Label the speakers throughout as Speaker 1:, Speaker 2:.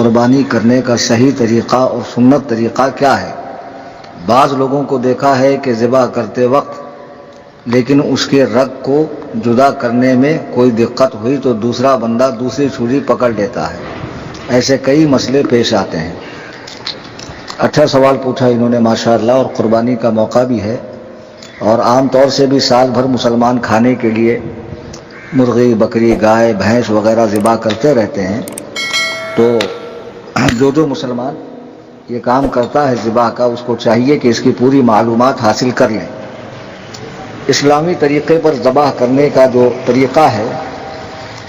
Speaker 1: قربانی کرنے کا صحیح طریقہ اور سنت طریقہ کیا ہے؟ بعض لوگوں کو دیکھا ہے کہ ذبح کرتے وقت لیکن اس کے رگ کو جدا کرنے میں کوئی دقت ہوئی تو دوسرا بندہ دوسری چھری پکڑ لیتا ہے۔ ایسے کئی مسئلے پیش آتے ہیں۔ اچھا سوال پوچھا انہوں نے ماشاءاللہ، اور قربانی کا موقع بھی ہے، اور عام طور سے بھی سال بھر مسلمان کھانے کے لیے مرغی، بکری، گائے، بھینس وغیرہ ذبح کرتے رہتے ہیں۔ تو جو مسلمان یہ کام کرتا ہے ذبح کا، اس کو چاہیے کہ اس کی پوری معلومات حاصل کر لیں۔ اسلامی طریقے پر ذبح کرنے کا جو طریقہ ہے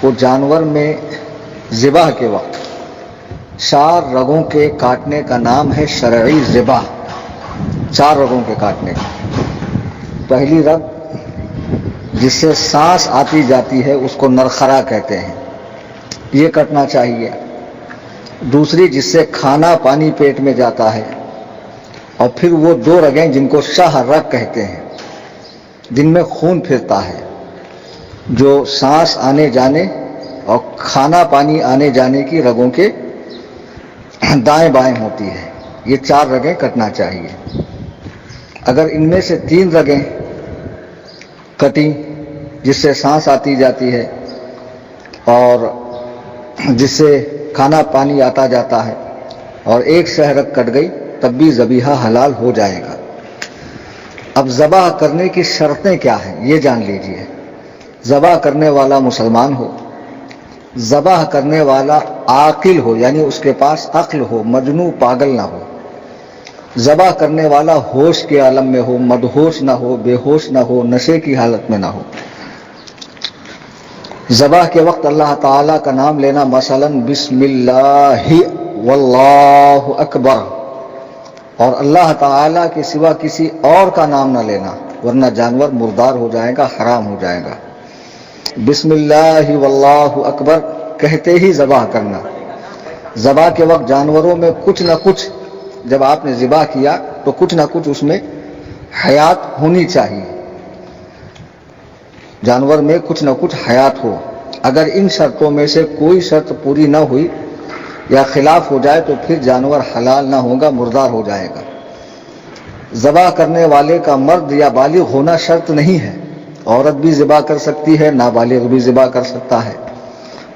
Speaker 1: وہ جانور میں ذبح کے وقت 4 رگوں کے کاٹنے کا نام ہے شرعی ذبح۔ 4 رگوں کے کاٹنے کا۔ پہلی رگ جس سے سانس آتی جاتی ہے اس کو نرخرا کہتے ہیں، یہ کٹنا چاہیے۔ دوسری جس سے کھانا پانی پیٹ میں جاتا ہے، اور پھر وہ 2 رگیں جن کو شاہ رگ کہتے ہیں، جن میں خون پھرتا ہے، جو سانس آنے جانے اور کھانا پانی آنے جانے کی رگوں کے دائیں بائیں ہوتی ہے۔ یہ 4 رگیں کٹنا چاہیے۔ اگر ان میں سے 3 رگیں کٹیں جس سے سانس آتی جاتی ہے اور جس سے کھانا پانی آتا جاتا ہے، اور ایک شہ رگ کٹ گئی، تب بھی ذبیحہ حلال ہو جائے گا۔ اب ذبح کرنے کی شرطیں کیا ہیں یہ جان لیجئے۔ ذبح کرنے والا مسلمان ہو، ذبح کرنے والا عاقل ہو، یعنی اس کے پاس عقل ہو، مجنون پاگل نہ ہو، ذبح کرنے والا ہوش کے عالم میں ہو، مدہوش نہ ہو، بے ہوش نہ ہو، نشے کی حالت میں نہ ہو۔ ذبح کے وقت اللہ تعالیٰ کا نام لینا، مثلا بسم اللہ واللہ اکبر، اور اللہ تعالیٰ کے سوا کسی اور کا نام نہ لینا، ورنہ جانور مردار ہو جائے گا، حرام ہو جائے گا۔ بسم اللہ واللہ اکبر کہتے ہی ذبح کرنا۔ ذبح کے وقت جانوروں میں کچھ نہ کچھ، جب آپ نے ذبح کیا تو کچھ نہ کچھ اس میں حیات ہونی چاہیے، جانور میں کچھ نہ کچھ حیات ہو۔ اگر ان شرطوں میں سے کوئی شرط پوری نہ ہوئی یا خلاف ہو جائے تو پھر جانور حلال نہ ہوگا، مردار ہو جائے گا۔ ذبح کرنے والے کا مرد یا بالغ ہونا شرط نہیں ہے، عورت بھی ذبح کر سکتی ہے، نابالغ بھی ذبح کر سکتا ہے،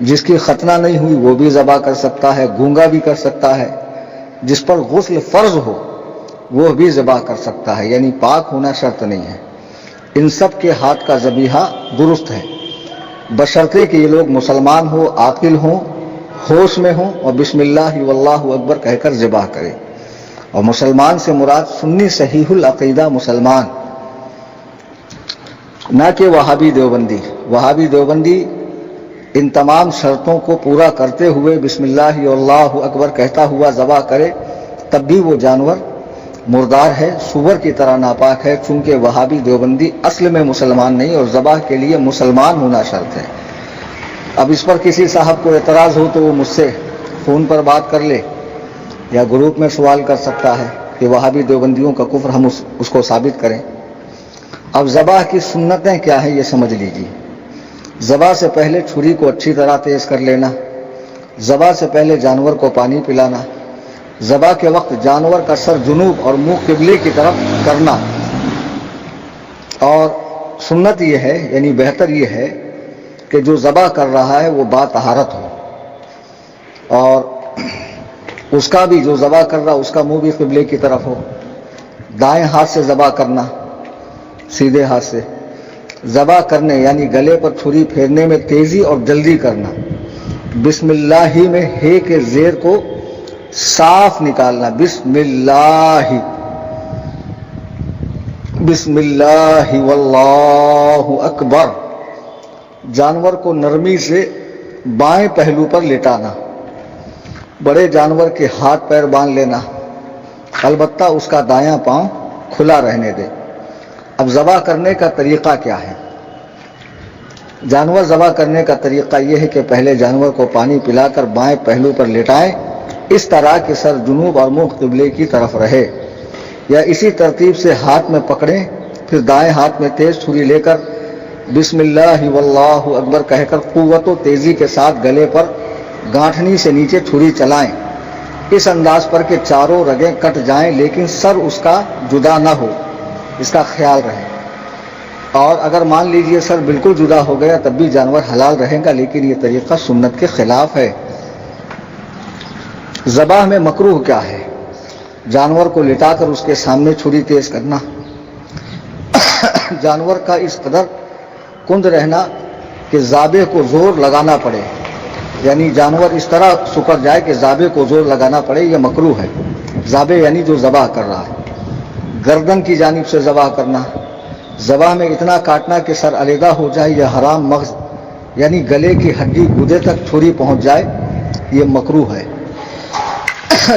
Speaker 1: جس کی ختنہ نہیں ہوئی وہ بھی ذبح کر سکتا ہے، گونگا بھی کر سکتا ہے، جس پر غسل فرض ہو وہ بھی ذبح کر سکتا ہے، یعنی پاک ہونا شرط نہیں ہے۔ ان سب کے ہاتھ کا ذبیحہ درست ہے، بشرطے کہ یہ لوگ مسلمان ہو، عاقل ہوں، ہوش میں ہوں، اور بسم اللہ واللہ اکبر کہہ کر ذبح کرے۔ اور مسلمان سے مراد سنی صحیح العقیدہ مسلمان، نہ کہ وہابی دیوبندی۔ وہابی دیوبندی ان تمام شرطوں کو پورا کرتے ہوئے بسم اللہ واللہ اکبر کہتا ہوا ذبح کرے، تب بھی وہ جانور مردار ہے، سور کی طرح ناپاک ہے، چونکہ وہابی دیوبندی اصل میں مسلمان نہیں، اور ذبح کے لیے مسلمان ہونا شرط ہے۔ اب اس پر کسی صاحب کو اعتراض ہو تو وہ مجھ سے فون پر بات کر لے یا گروپ میں سوال کر سکتا ہے کہ وہابی دیوبندیوں کا کفر ہم اس کو ثابت کریں۔ اب ذبح کی سنتیں کیا ہیں یہ سمجھ لیجیے۔ ذبح سے پہلے چھری کو اچھی طرح تیز کر لینا، ذبح سے پہلے جانور کو پانی پلانا، ذبح کے وقت جانور کا سر جنوب اور منہ قبلے کی طرف کرنا، اور سنت یہ ہے، یعنی بہتر یہ ہے کہ جو ذبح کر رہا ہے وہ باطہارت ہو، اور اس کا بھی جو ذبح کر رہا اس کا منہ بھی قبلے کی طرف ہو۔ دائیں ہاتھ سے ذبح کرنا، سیدھے ہاتھ سے ذبح کرنے یعنی گلے پر چھری پھیرنے میں تیزی اور جلدی کرنا، بسم اللہ ہی میں ہے کے زیر کو صاف نکالنا، بسم اللہ، بسم اللہ واللہ اکبر۔ جانور کو نرمی سے بائیں پہلو پر لٹانا، بڑے جانور کے ہاتھ پیر باندھ لینا، البتہ اس کا دایاں پاؤں کھلا رہنے دے۔ اب ذبح کرنے کا طریقہ کیا ہے؟ جانور ذبح کرنے کا طریقہ یہ ہے کہ پہلے جانور کو پانی پلا کر بائیں پہلو پر لٹائیں، اس طرح کہ سر جنوب اور منہ قبلے کی طرف رہے، یا اسی ترتیب سے ہاتھ میں پکڑیں، پھر دائیں ہاتھ میں تیز چھری لے کر بسم اللہ واللہ اکبر کہہ کر قوت و تیزی کے ساتھ گلے پر گانٹھنی سے نیچے چھری چلائیں، اس انداز پر کہ چاروں رگیں کٹ جائیں لیکن سر اس کا جدا نہ ہو، اس کا خیال رہے۔ اور اگر مان لیجئے سر بالکل جدا ہو گیا تب بھی جانور حلال رہے گا، لیکن یہ طریقہ سنت کے خلاف ہے۔ ذبح میں مکروہ کیا ہے؟ جانور کو لٹا کر اس کے سامنے چھری تیز کرنا، جانور کا اس قدر کند رہنا کہ ذابح کو زور لگانا پڑے، یعنی جانور اس طرح سکڑ جائے کہ ذابح کو زور لگانا پڑے، یہ مکروہ ہے۔ ذابح یعنی جو ذبح کر رہا ہے۔ گردن کی جانب سے ذبح کرنا، ذبح میں اتنا کاٹنا کہ سر علیحدہ ہو جائے، یا حرام مغز یعنی گلے کی ہڈی گودے تک چھری پہنچ جائے، یہ مکروہ ہے۔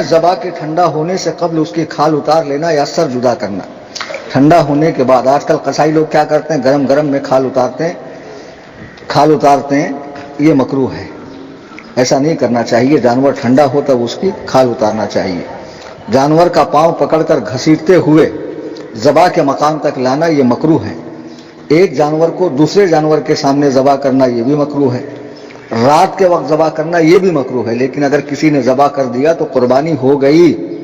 Speaker 1: ذبح کے ٹھنڈا ہونے سے قبل اس کی کھال اتار لینا یا سر جدا کرنا، ٹھنڈا ہونے کے بعد۔ آج کل قصائی لوگ کیا کرتے ہیں، گرم گرم میں کھال اتارتے ہیں، یہ مکروہ ہے، ایسا نہیں کرنا چاہیے۔ جانور ٹھنڈا ہو تب اس کی کھال اتارنا چاہیے۔ جانور کا پاؤں پکڑ کر گھسیٹتے ہوئے ذبح کے مقام تک لانا، یہ مکروہ ہے۔ ایک جانور کو دوسرے جانور کے سامنے ذبح کرنا، یہ بھی مکروہ ہے۔ رات کے وقت ذبح کرنا یہ بھی مکروہ ہے، لیکن اگر کسی نے ذبح کر دیا تو قربانی ہو گئی۔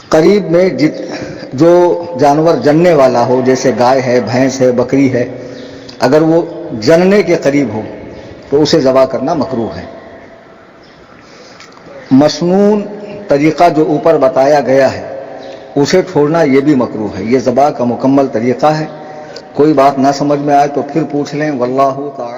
Speaker 1: قریب میں جو جانور جننے والا ہو، جیسے گائے ہے، بھینس ہے، بکری ہے، اگر وہ جننے کے قریب ہو تو اسے ذبح کرنا مکروہ ہے۔ مسنون طریقہ جو اوپر بتایا گیا ہے اسے چھوڑنا یہ بھی مکروہ ہے۔ یہ ذبح کا مکمل طریقہ ہے۔ کوئی بات نہ سمجھ میں آئے تو پھر پوچھ لیں۔ واللہ تعالی